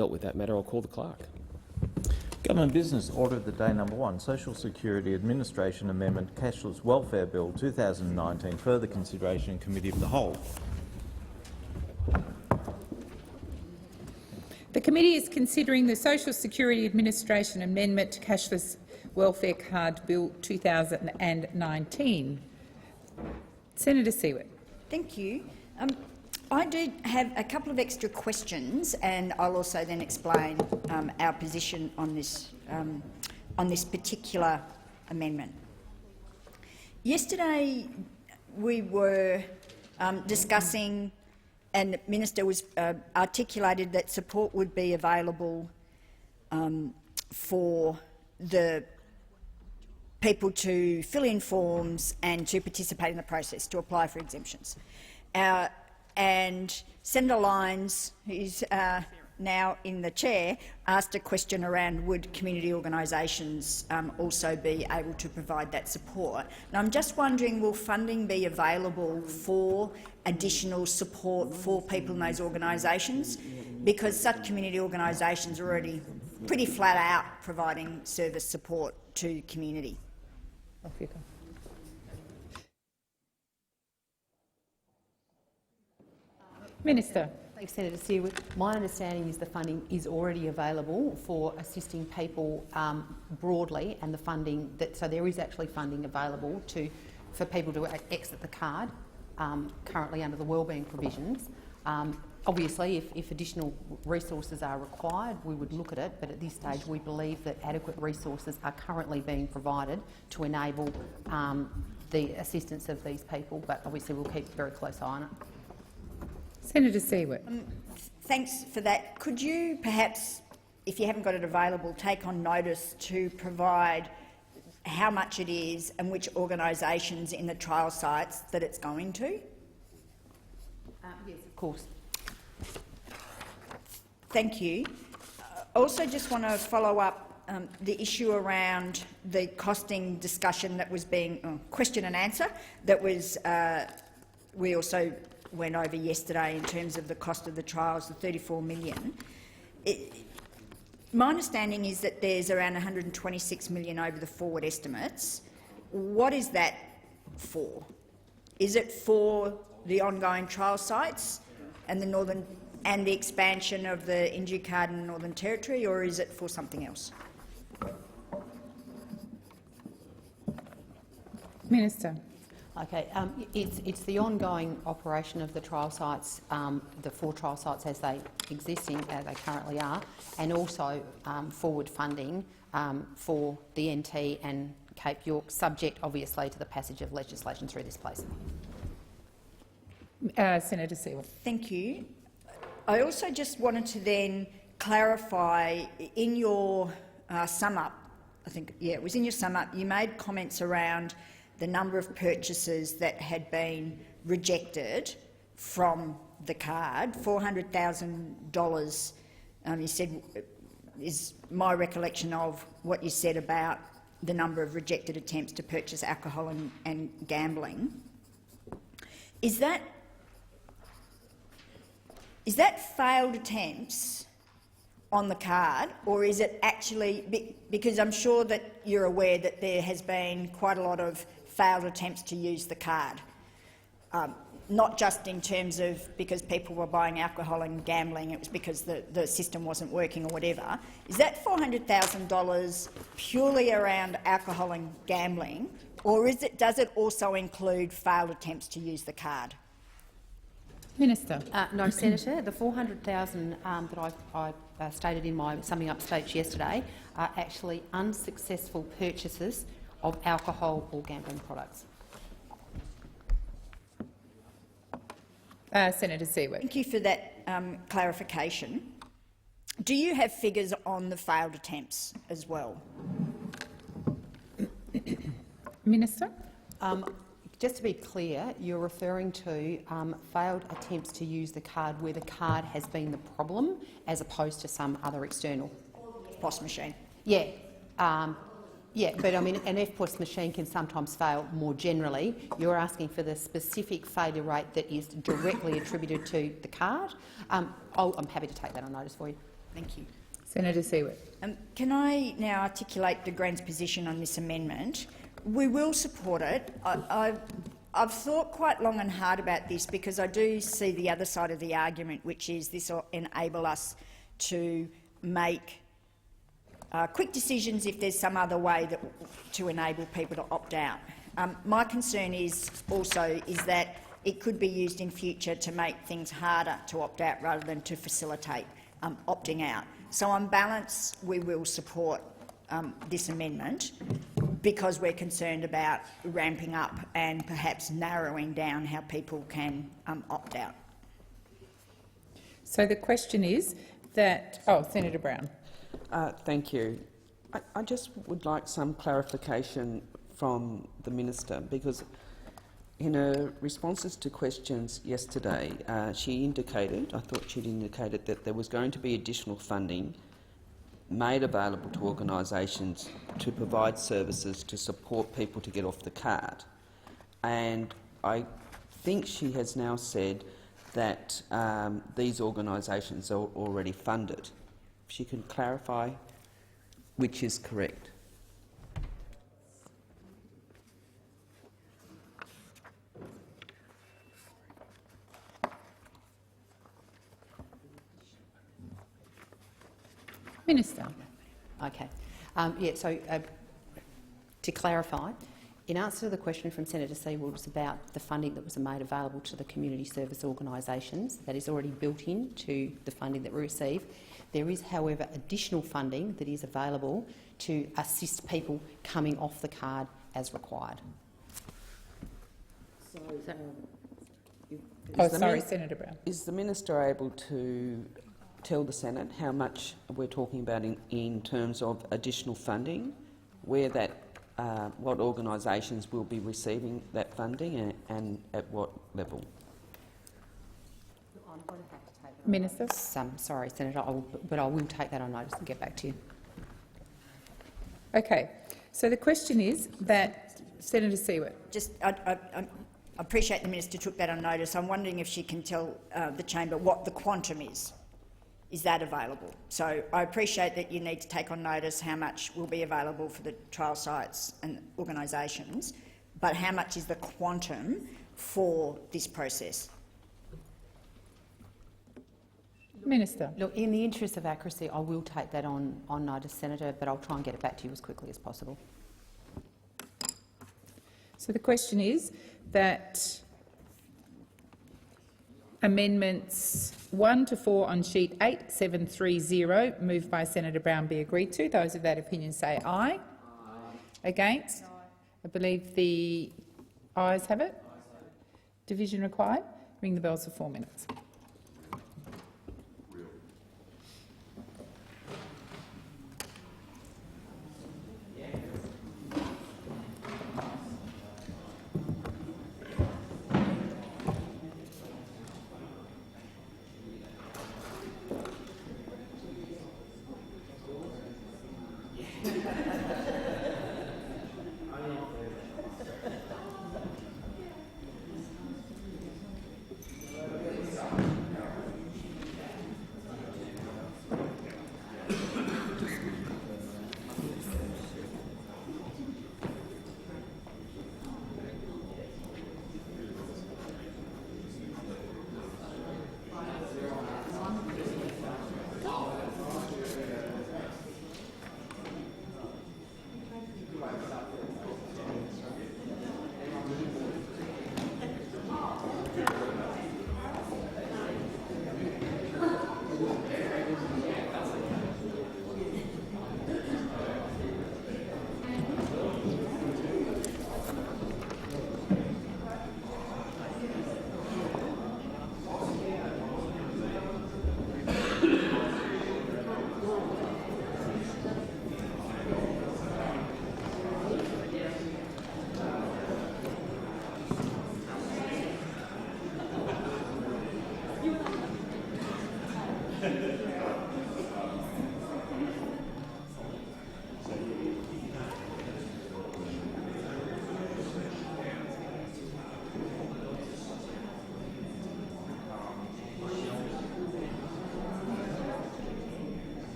Dealt with that matter. I'll call the clerk. Government Business Order of the Day number 1, Social Security Administration Amendment Cashless Welfare Bill 2019, further consideration in Committee of the Whole. The committee is considering the Social Security Administration Amendment to Cashless Welfare Card Bill 2019. Senator Siewert. Thank you. I do have a couple of extra questions, and I'll also then explain our position on this particular amendment. Yesterday, we were discussing, and the Minister was articulated that support would be available for the people to fill in forms and to participate in the process, to apply for exemptions. And Senator Lyons, who's now in the chair, asked a question around would community organisations also be able to provide that support. Now, I'm just wondering, will funding be available for additional support for people in those organisations? Because such community organisations are already pretty flat out providing service support to community. Off you go. Minister. Thanks, Senator Siewert. My understanding is the funding is already available for assisting people broadly, and the funding so there is actually funding available for people to exit the card currently under the wellbeing provisions. Obviously, if additional resources are required, we would look at it, but at this stage we believe that adequate resources are currently being provided to enable the assistance of these people, but obviously we'll keep a very close eye on it. Senator Siewert. Thanks for that. Could you perhaps, if you haven't got it available, take on notice to provide how much it is and which organisations in the trial sites that it's going to? Yes, of course. Thank you. Also just want to follow up the issue around the costing discussion that was being question and answer that was we also went over yesterday in terms of the cost of the trials, the $34 million. My understanding is that there's around $126 million over the forward estimates. What is that for? Is it for the ongoing trial sites and the expansion of the Inju card in the Northern Territory, or is it for something else? Minister. Okay, it's the ongoing operation of the trial sites, the 4 trial sites as they they currently are, and also forward funding for the NT and Cape York, subject obviously to the passage of legislation through this place. Senator Siewert. Thank you. I also just wanted to then clarify, in your sum-up, I think, yeah, it was in your sum-up, you made comments around the number of purchases that had been rejected from the card. $400,000, you said, is my recollection of what you said about the number of rejected attempts to purchase alcohol and gambling. Is that failed attempts on the card, or is it actually, because I'm sure that you're aware that there has been quite a lot of failed attempts to use the card, not just in terms of because people were buying alcohol and gambling, it was because the system wasn't working or whatever. Is that $400,000 purely around alcohol and gambling, or does it also include failed attempts to use the card? Minister. No, Senator. The $400,000 that I stated in my summing up speech yesterday are actually unsuccessful purchases of alcohol or gambling products. Senator Siewert. Thank you for that clarification. Do you have figures on the failed attempts as well? Minister. Just to be clear, you're referring to failed attempts to use the card where the card has been the problem, as opposed to some other external POS machine. Yeah. Yeah, but I mean, an EFTPOS machine can sometimes fail more generally. You're asking for the specific failure rate that is directly attributed to the card. I'm happy to take that on notice for you. Thank you. Senator Siewert. Can I now articulate the Green's position on this amendment? We will support it. I've thought quite long and hard about this because I do see the other side of the argument, which is this will enable us to make quick decisions if there's some other way to enable people to opt out. My concern is that it could be used in future to make things harder to opt out rather than to facilitate opting out. So on balance, we will support this amendment because we're concerned about ramping up and perhaps narrowing down how people can opt out. So the question is that... Oh, Senator Brown. Thank you. I just would like some clarification from the Minister, because in her responses to questions yesterday, she indicated, I thought she'd indicated that there was going to be additional funding made available to organisations to provide services to support people to get off the card. And I think she has now said that these organisations are already funded. If she can clarify which is correct. Minister. Okay. To clarify, in answer to the question from Senator Siewert was about the funding that was made available to the community service organisations. That is already built into the funding that we receive. There is, however, additional funding that is available to assist people coming off the card as required. Senator Brown. Is the Minister able to tell the Senate how much we're talking about in terms of additional funding, where that, what organisations will be receiving that funding and at what level? I'm going to have to take Minister. Sorry, Senator, but I will take that on notice and get back to you. Okay. So the question is that Senator Siewert. I appreciate the Minister took that on notice. I'm wondering if she can tell the chamber what the quantum is. Is that available? So I appreciate that you need to take on notice how much will be available for the trial sites and organisations, but how much is the quantum for this process? Minister. Look, in the interest of accuracy, I will take that on notice, Senator, but I'll try and get it back to you as quickly as possible. So the question is that amendments 1 to 4 on sheet 8730, moved by Senator Brown, be agreed to. Those of that opinion say aye. Aye. Against? No. I believe the ayes have it. Division required. Ring the bells for 4 minutes.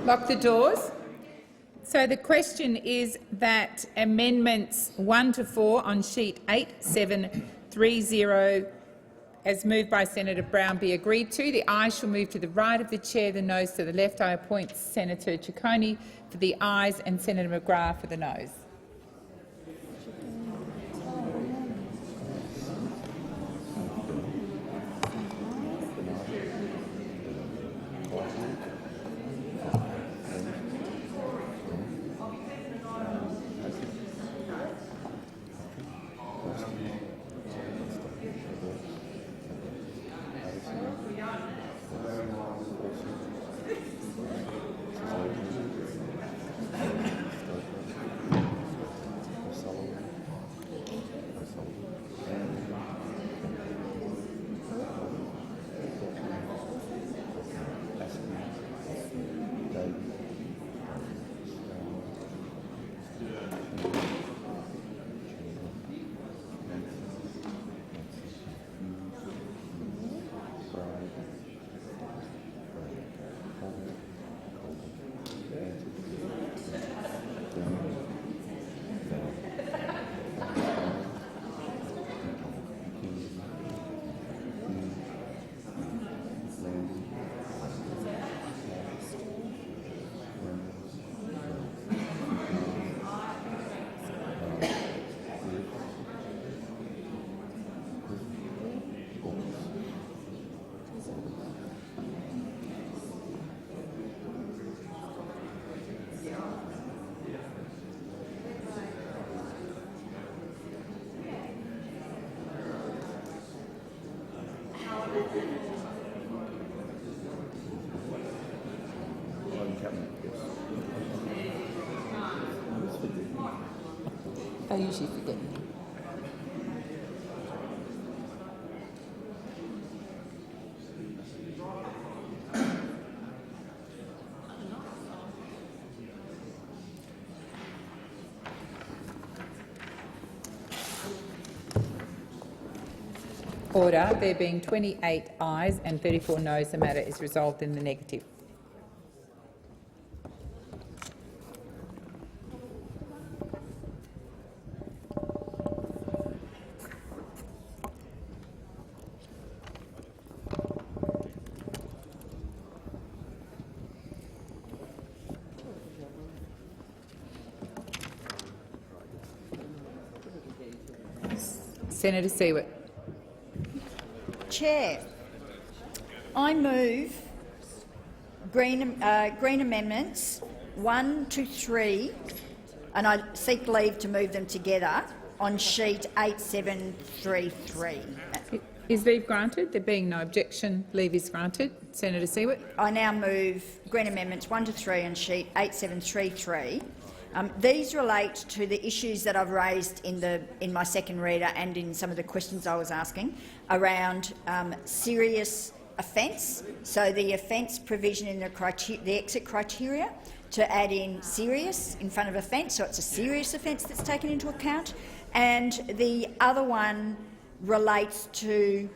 Lock the doors. So the question is that amendments 1 to 4 on sheet 8730, as moved by Senator Brown, be agreed to. The ayes shall move to the right of the chair, the noes to the left. I appoint Senator Ciccone for the ayes and Senator McGrath for the noes. I usually forget. Order. There being 28 ayes and 34 noes, the matter is resolved in the negative. Senator Siewert. Chair, I move Green amendments 1 to 3, and I seek leave to move them together on sheet 8733. Is leave granted? There being no objection, leave is granted. Senator Siewert. I now move Green amendments 1 to 3 on sheet 8733. These relate to the issues that I've raised in my second reader and in some of the questions I was asking around serious offence. So the offence provision in the exit criteria to add in serious in front of offence, so it's a serious offence that's taken into account. And the other one relates to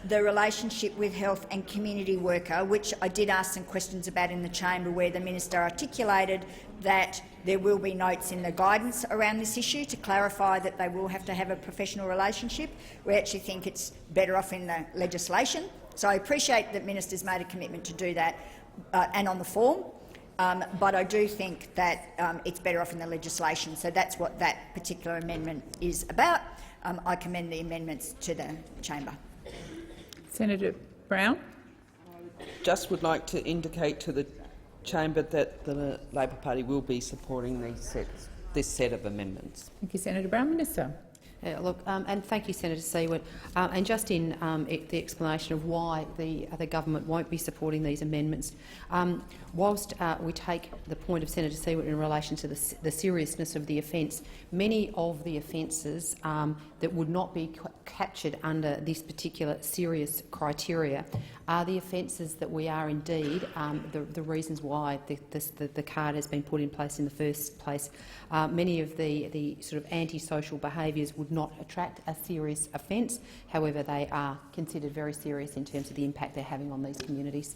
the relationship with health and community worker, which I did ask some questions about in the chamber, where the minister articulated that there will be notes in the guidance around this issue to clarify that they will have to have a professional relationship. We actually think it's better off in the legislation. So I appreciate that ministers made a commitment to do that and on the form, but I do think that it's better off in the legislation. So that's what that particular amendment is about. I commend the amendments to the chamber. Senator Brown. Just would like to indicate to the chamber that the Labor Party will be supporting this set of amendments. Thank you, Senator Brown. Minister. And thank you, Senator Siewert. And just in the explanation of why the government won't be supporting these amendments, whilst we take the point of Senator Siewert in relation to the seriousness of the offence, many of the offences that would not be captured under this particular serious criteria are the offences that we are indeed the reasons why the card has been put in place in the first place. Many of the sort of antisocial behaviours would not attract a serious offence. However, they are considered very serious in terms of the impact they're having on these communities.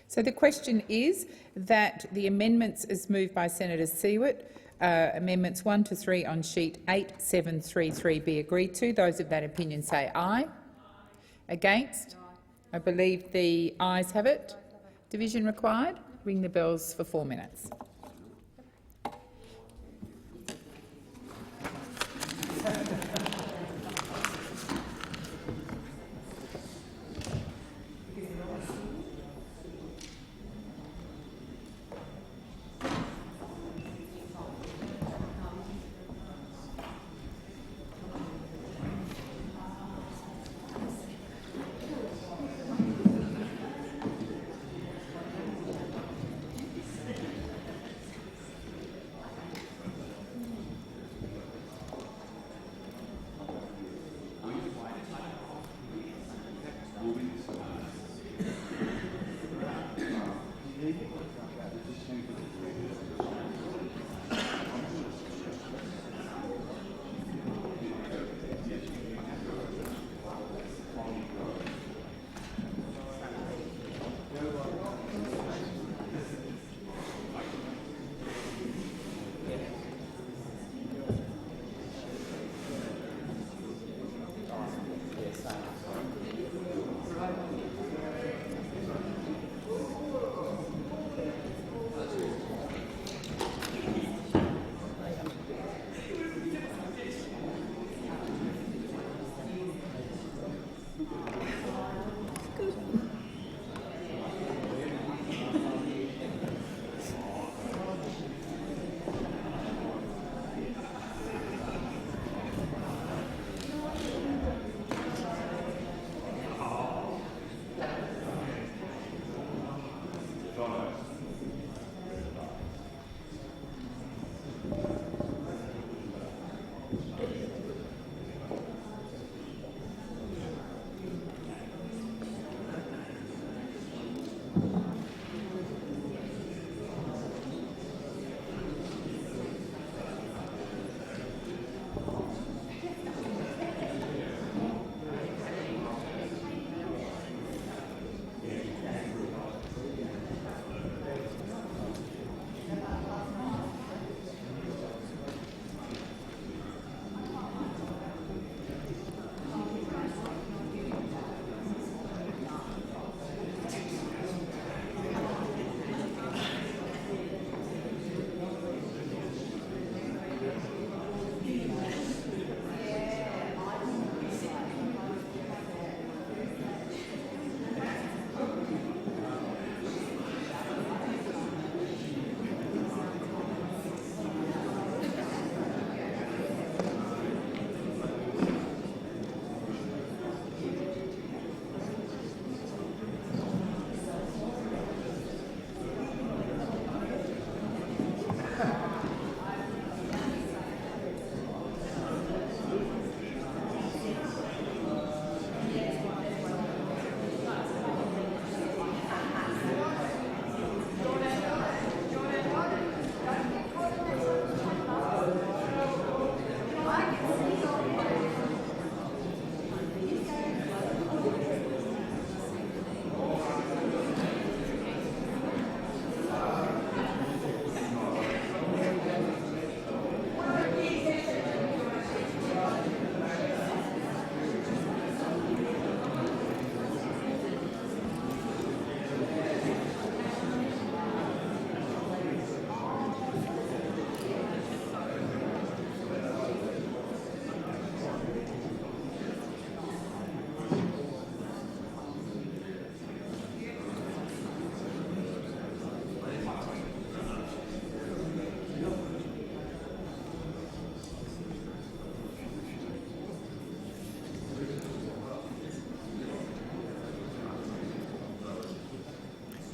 So the question is that the amendments is moved by Senator Siewert. Amendments 1 to 3 on sheet 8733 be agreed to. Those of that opinion say aye. Against? I believe the ayes have it. Division required. Ring the bells for 4 minutes.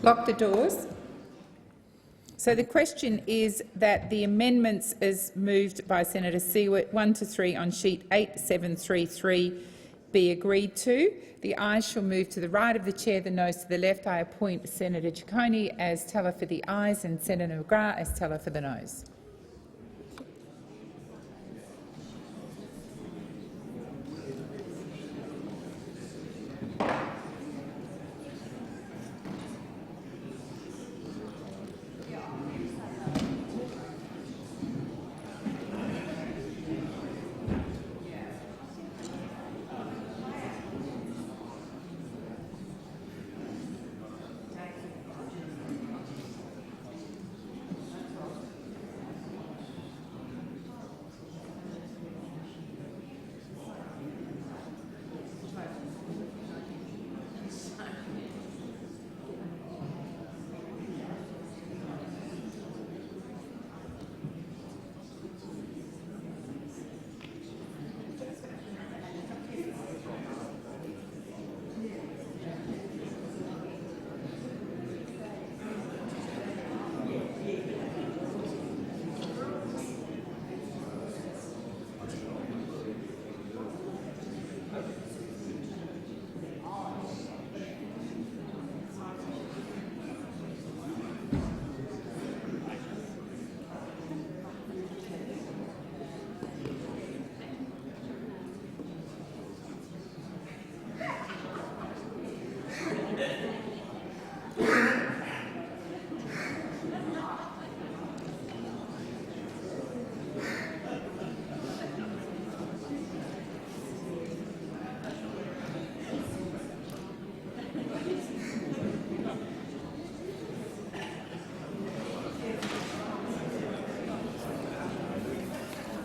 Lock the doors. So the question is that the amendments is moved by Senator Siewert 1 to 3 on sheet 8733 be agreed to. The ayes shall move to the right of the chair, the noes to the left. I appoint Senator Ciccone as teller for the ayes and Senator McGrath as teller for the noes.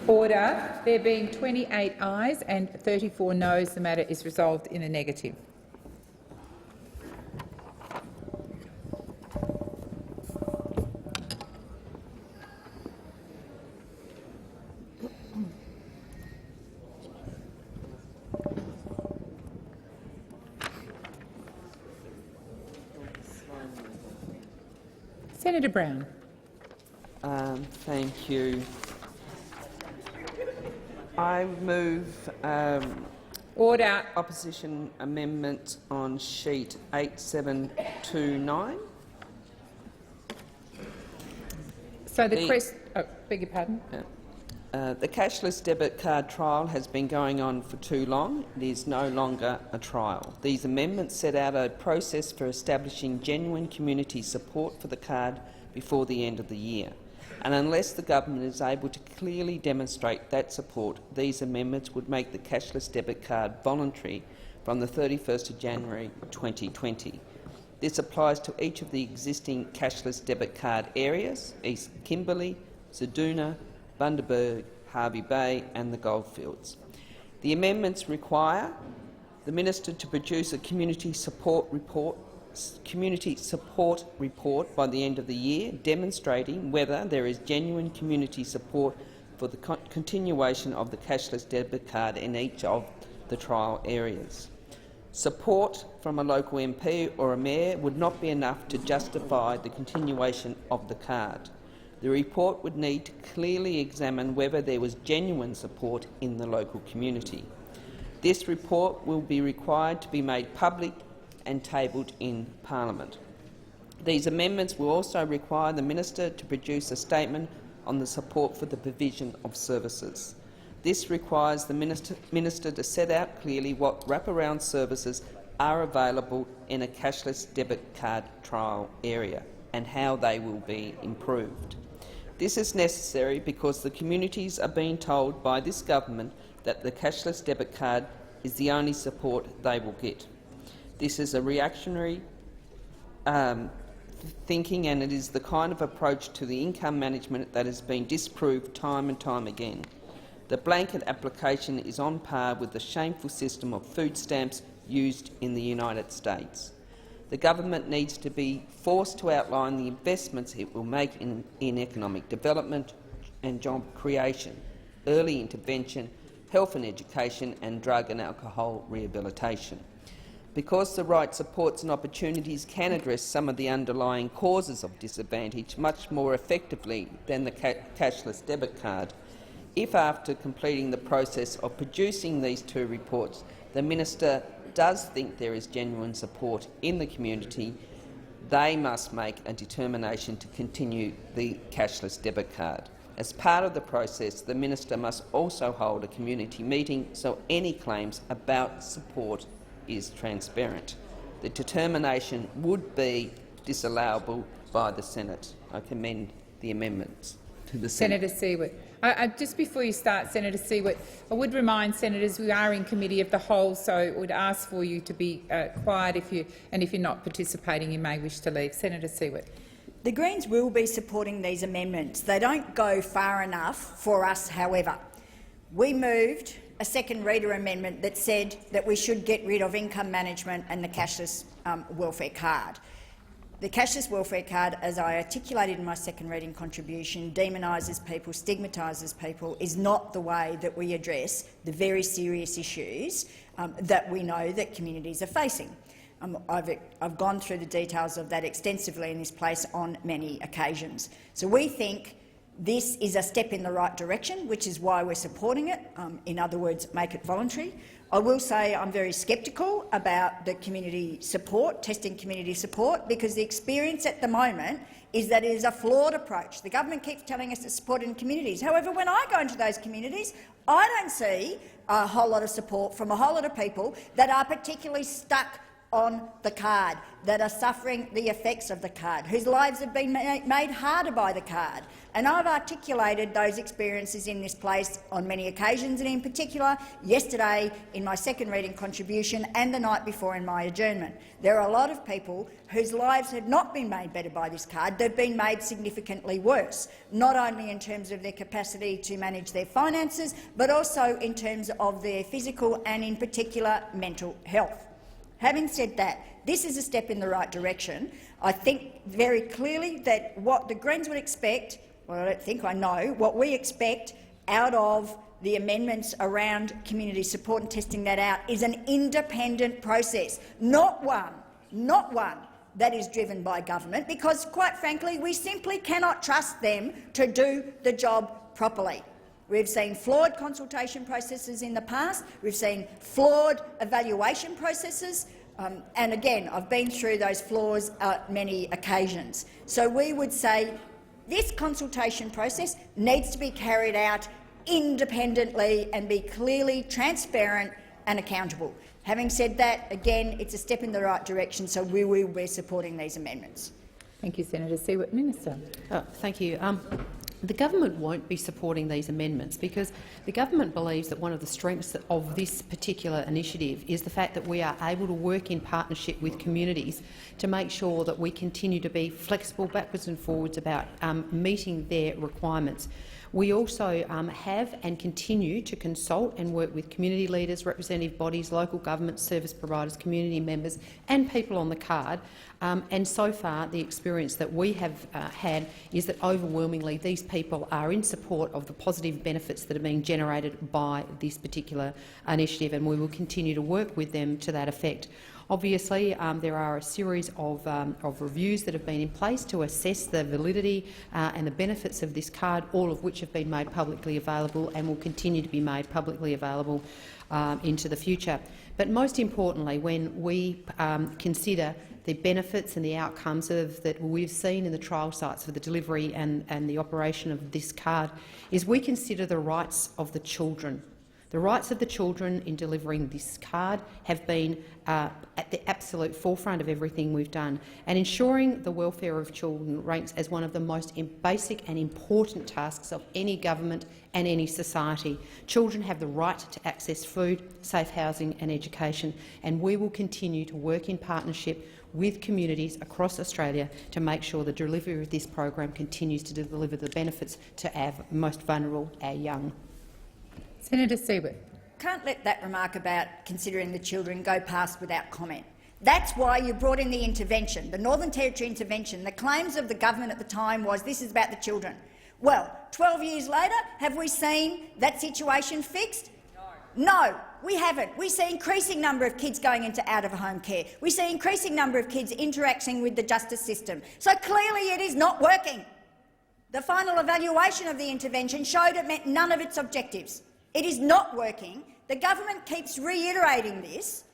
Order. There being 28 ayes and 34 noes, the matter is resolved in the negative. Senator Brown. Thank you. I move Order. opposition amendment on sheet 8729. So the question. Oh, beg your pardon. The cashless debit card trial has been going on for too long. It is no longer a trial. These amendments set out a process for establishing genuine community support for the card before the end of the year. And unless the government is able to clearly demonstrate that support, these amendments would make the cashless debit card voluntary from the 31st of January 2020. This applies to each of the existing cashless debit card areas: East Kimberley, Ceduna, Bundaberg, Harvey Bay and the Goldfields. The amendments require the Minister to produce a community support report by the end of the year, demonstrating whether there is genuine community support for the continuation of the cashless debit card in each of the trial areas. Support from a local MP or a mayor would not be enough to justify the continuation of the card. The report would need to clearly examine whether there was genuine support in the local community. This report will be required to be made public and tabled in Parliament. These amendments will also require the Minister to produce a statement on the support for the provision of services. This requires the Minister to set out clearly what wraparound services are available in a cashless debit card trial area and how they will be improved. This is necessary because the communities are being told by this government that the cashless debit card is the only support they will get. This is a reactionary thinking, and it is the kind of approach to the income management that has been disproved time and time again. The blanket application is on par with the shameful system of food stamps used in the United States. The government needs to be forced to outline the investments it will make in economic development and job creation, early intervention, health and education, and drug and alcohol rehabilitation. Because the right supports and opportunities can address some of the underlying causes of disadvantage much more effectively than the cashless debit card, if after completing the process of producing these two reports, the Minister does think there is genuine support in the community, they must make a determination to continue the cashless debit card. As part of the process, the Minister must also hold a community meeting so any claims about support is transparent. The determination would be disallowable by the Senate. I commend the amendments to the Senate. Senator Siewert. Just before you start, Senator Siewert, I would remind senators we are in committee of the whole, so I would ask for you to be quiet if you're not participating, you may wish to leave. Senator Siewert. The Greens will be supporting these amendments. They don't go far enough for us, however. We moved a second reader amendment that said that we should get rid of income management and the cashless welfare card. The cashless welfare card, as I articulated in my second reading contribution, demonises people, stigmatises people, is not the way that we address the very serious issues that we know that communities are facing. I've gone through the details of that extensively in this place on many occasions. So we think this is a step in the right direction, which is why we're supporting it. In other words, make it voluntary. I will say I'm very sceptical about the community support, testing community support, because the experience at the moment is that it is a flawed approach. The government keeps telling us to support in communities. However, when I go into those communities, I don't see a whole lot of support from a whole lot of people that are particularly stuck on the card, that are suffering the effects of the card, whose lives have been made harder by the card. And I've articulated those experiences in this place on many occasions, and in particular yesterday in my second reading contribution and the night before in my adjournment. There are a lot of people whose lives have not been made better by this card. They've been made significantly worse, not only in terms of their capacity to manage their finances, but also in terms of their physical and, in particular, mental health. Having said that, this is a step in the right direction. I think very clearly that what the Greens would expect, well, I don't think I know, what we expect out of the amendments around community support and testing that out is an independent process, not one that is driven by government, because, quite frankly, we simply cannot trust them to do the job properly. We've seen flawed consultation processes in the past. We've seen flawed evaluation processes. And again, I've been through those flaws many occasions. So we would say this consultation process needs to be carried out independently and be clearly transparent and accountable. Having said that, again, it's a step in the right direction, so we will be supporting these amendments. Thank you, Senator Siewert. Minister. Thank you. The government won't be supporting these amendments because the government believes that one of the strengths of this particular initiative is the fact that we are able to work in partnership with communities to make sure that we continue to be flexible backwards and forwards about meeting their requirements. We also have and continue to consult and work with community leaders, representative bodies, local governments, service providers, community members and people on the card. And so far the experience that we have had is that overwhelmingly these people are in support of the positive benefits that are being generated by this particular initiative, and we will continue to work with them to that effect. Obviously, there are a series of reviews that have been in place to assess the validity and the benefits of this card, all of which have been made publicly available and will continue to be made publicly available into the future. But most importantly, when we consider the benefits and the outcomes that we've seen in the trial sites for the delivery and the operation of this card, is we consider the rights of the children. The rights of the children in delivering this card have been at the absolute forefront of everything we've done, and ensuring the welfare of children ranks as one of the most basic and important tasks of any government and any society. Children have the right to access food, safe housing and education, and we will continue to work in partnership with communities across Australia to make sure the delivery of this program continues to deliver the benefits to our most vulnerable, our young. Senator Siewert. Can't let that remark about considering the children go past without comment. That's why you brought in the intervention, the Northern Territory intervention. The claims of the government at the time was this is about the children. Well, 12 years later, have we seen that situation fixed? No, we haven't. We see increasing number of kids going into out-of-home care. We see increasing number of kids interacting with the justice system. So clearly it is not working. The final evaluation of the intervention showed it met none of its objectives. It is not working. The government keeps reiterating this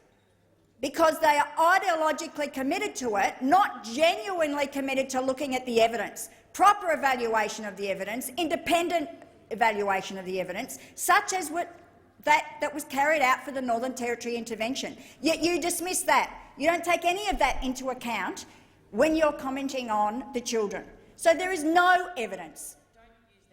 because they are ideologically committed to it, not genuinely committed to looking at the evidence. Proper evaluation of the evidence, independent evaluation of the evidence, such as that was carried out for the Northern Territory intervention. Yet you dismiss that. You don't take any of that into account when you're commenting on the children. So there is no evidence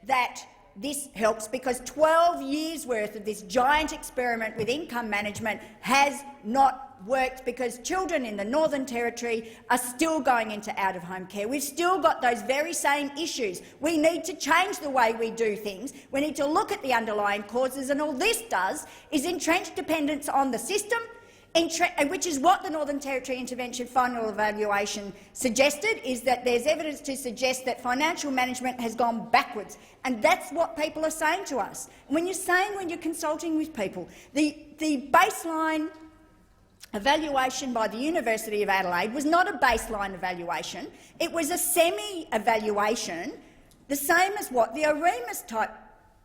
that this helps, because 12 years' worth of this giant experiment with income management has not worked, because children in the Northern Territory are still going into out-of-home care. We've still got those very same issues. We need to change the way we do things. We need to look at the underlying causes, and all this does is entrench dependence on the system, which is what the Northern Territory intervention final evaluation suggested, is that there's evidence to suggest that financial management has gone backwards. And that's what people are saying to us. When you're consulting with people, the baseline evaluation by the University of Adelaide was not a baseline evaluation. It was a semi-evaluation, the same as what the OREMAS-type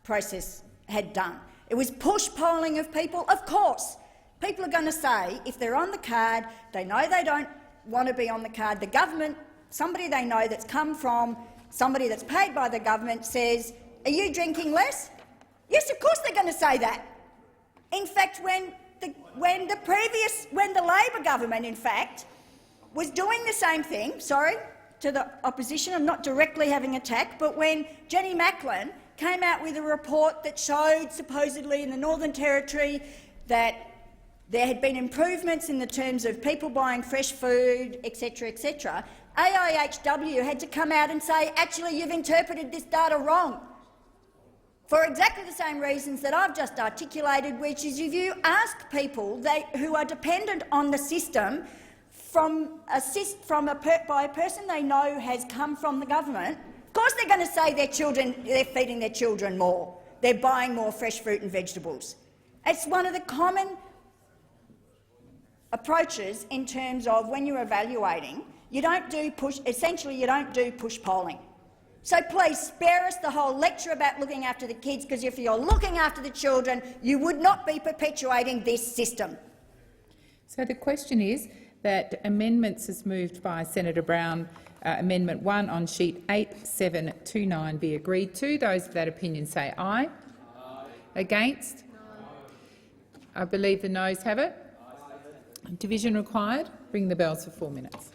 process had done. It was push polling of people. Of course, people are going to say, if they're on the card, they know they don't want to be on the card. The government, somebody they know that's come from somebody that's paid by the government, says, "Are you drinking less?" Yes, of course they're going to say that. In fact, when the Labor government, in fact, was doing the same thing, sorry, to the opposition, I'm not directly having attack, but when Jenny Macklin came out with a report that showed, supposedly in the Northern Territory, that there had been improvements in the terms of people buying fresh food, etc., etc., AIHW had to come out and say, actually, you've interpreted this data wrong, for exactly the same reasons that I've just articulated, which is if you ask people who are dependent on the system by a person they know has come from the government, of course they're going to say they're feeding their children more, they're buying more fresh fruit and vegetables. It's one of the common approaches in terms of when you're evaluating. You don't do push polling. So please spare us the whole lecture about looking after the kids, because if you're looking after the children, you would not be perpetuating this system. So the question is that amendments is moved by Senator Brown, Amendment 1 on sheet 8729 be agreed to. Those of that opinion say aye. Against? I believe the noes have it. Division required. Ring the bells for 4 minutes.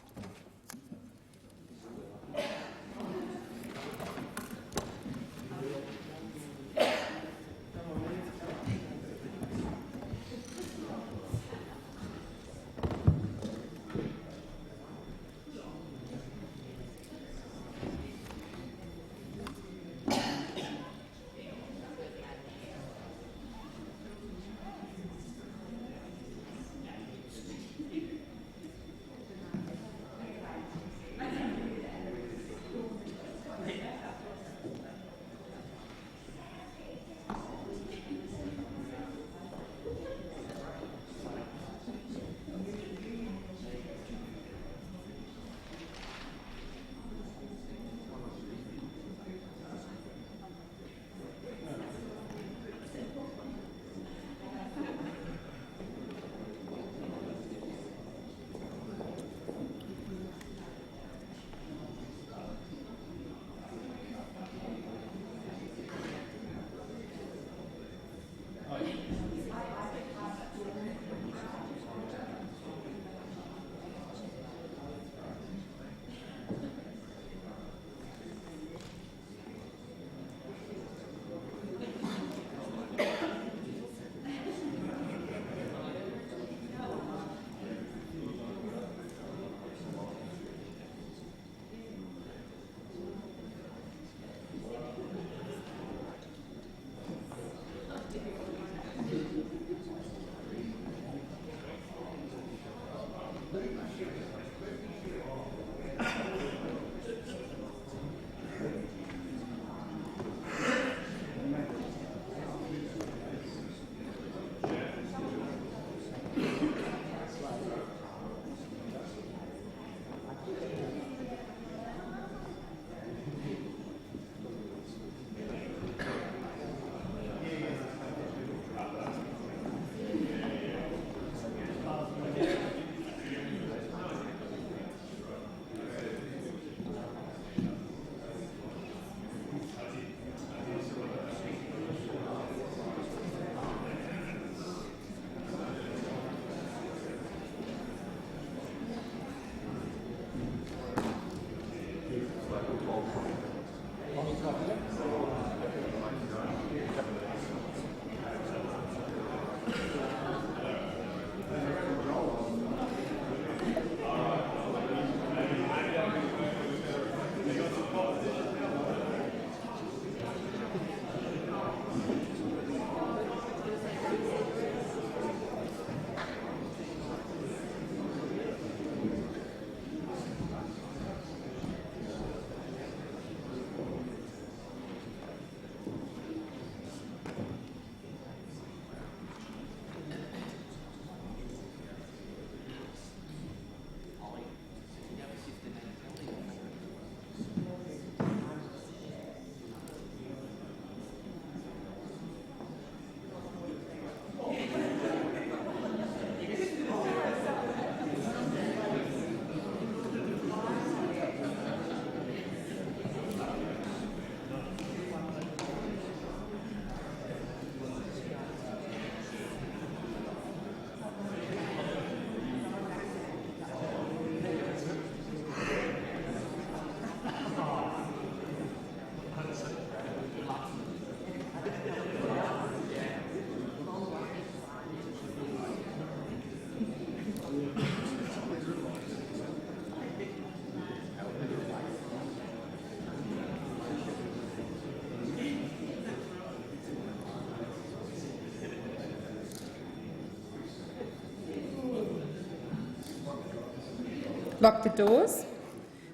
Lock the doors.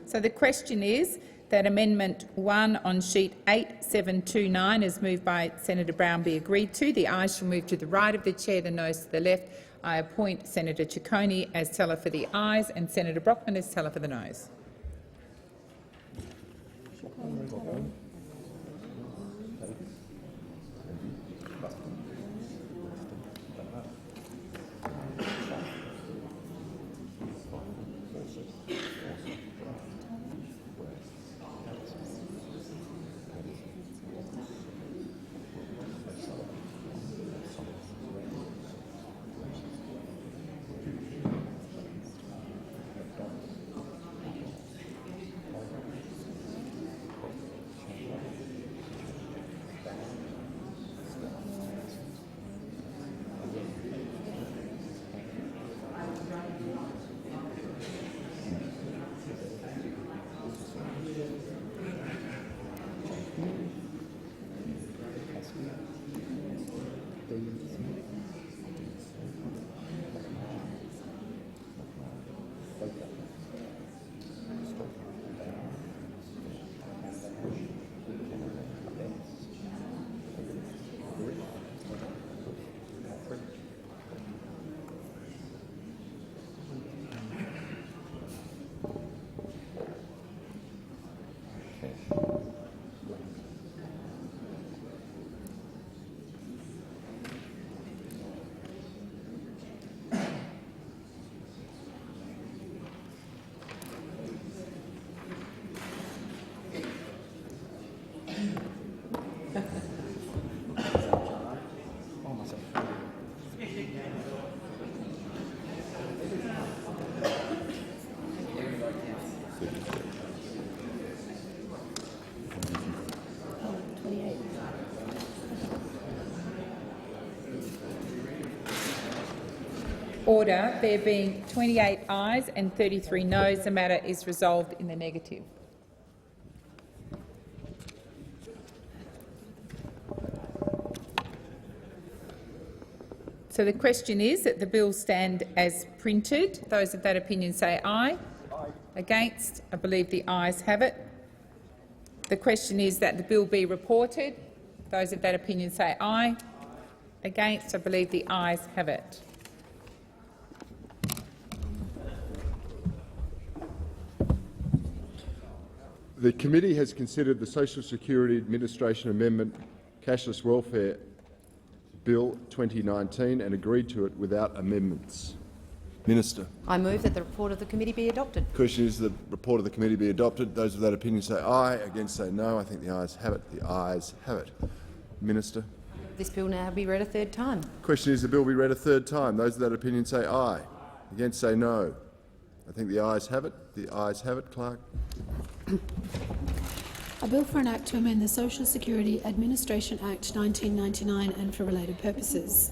So the question is that Amendment 1 on sheet 8729 is moved by Senator Brown be agreed to. The ayes shall move to the right of the chair, the noes to the left. I appoint Senator Ciccone as teller for the ayes and Senator Brockman as teller for the noes. Order. There being 28 ayes and 33 noes, the matter is resolved in the negative. So the question is that the bill stand as printed. Those of that opinion say aye. Aye. Against? I believe the ayes have it. The question is that the bill be reported. Those of that opinion say aye. Against? I believe the ayes have it. The committee has considered the Social Security Administration Amendment Cashless Welfare Bill 2019 and agreed to it without amendments. Minister. I move that the report of the committee be adopted. Question is the report of the committee be adopted. Those of that opinion say aye. Against say no. I think the ayes have it. The ayes have it. Minister. This bill now be read a third time. Question is the bill be read a third time. Those of that opinion say aye. Against say no. I think the ayes have it. The ayes have it. Clerk. A bill for an act to amend the Social Security Administration Act 1999 and for related purposes.